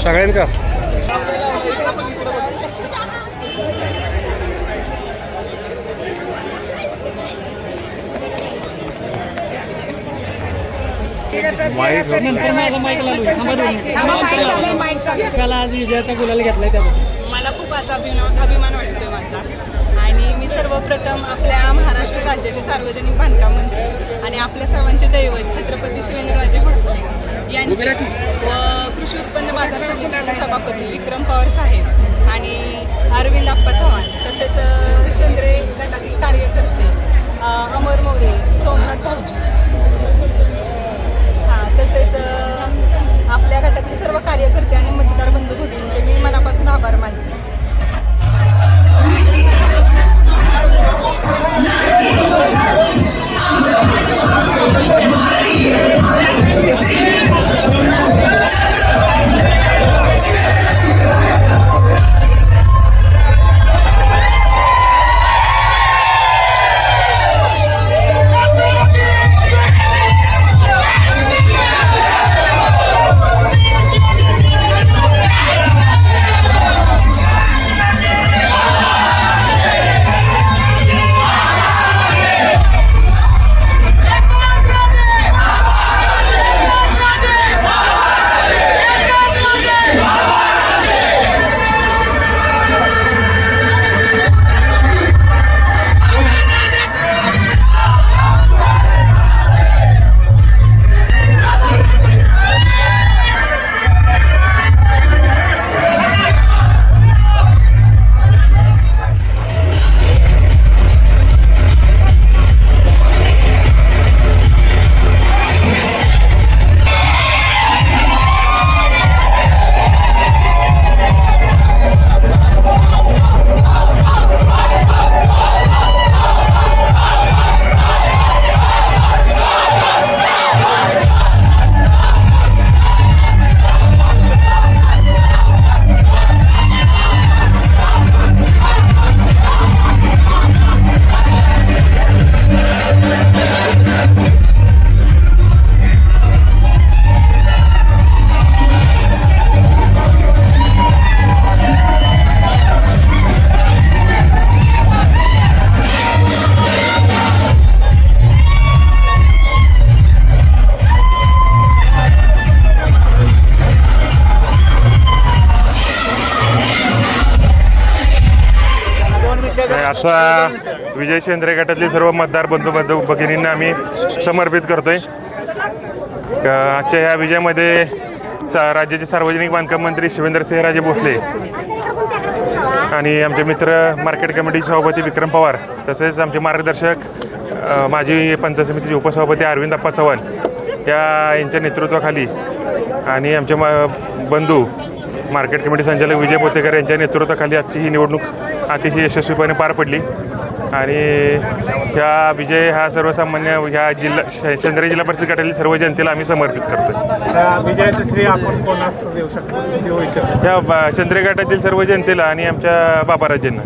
सगळ्यांका आज विजयाचा गुलाल घेतलाय त्याबद्दल मला खूप आज अभिमान वाटतोय माझा. आणि मी सर्वप्रथम आपल्या महाराष्ट्र राज्याचे सार्वजनिक बांधकाम मंत्री आणि आपल्या सर्वांचे दैवत छत्रपती शिवेंद्रराजे भोसले यांचे व कृषी उत्पन्न बाजार समितीचे सभापती विक्रम पवार साहेब आणि अरविंद आप्पा चव्हाण तसेच शेंद्रे गटातील कार्यकर्ते अमर मोरे, सोमनाथ भाऊजी, तसेच आपल्या गटातील सर्व कार्यकर्ते आणि मतदार बंधू भगिनींचे मी मनापासून आभार मानते. असा विजय शेंद्रे गटातले सर्व मतदार बंधू भगिनींना आम्ही समर्पित करतोय. आजच्या ह्या विजयामध्ये राज्याचे सार्वजनिक बांधकाम मंत्री शिवेंद्रसिंहराजे भोसले आणि आमचे मित्र मार्केट कमिटी सभापती विक्रम पवार तसेच आमचे मार्गदर्शक माजी पंचायत समितीचे उपसभापती अरविंद आप्पा चव्हाण यांच्या नेतृत्वाखाली आणि आमचे बंधू मार्केट कमिटी संचालक विजय पोतेकर यांच्या नेतृत्वाखाली आजची ही निवडणूक अतिशय यशस्वीपणे पार पडली आणि ह्या विजय हा सर्वसामान्य ह्या चंद्रगिरी जिल्हा परिषद गटातील सर्व जनतेला आम्ही समर्पित करतो. विजयाचं श्रेय आपण कोणास देऊ शकतो? ह्या चंद्रगिरी गटातील सर्व जनतेला आणि आमच्या बाबाराजेंना.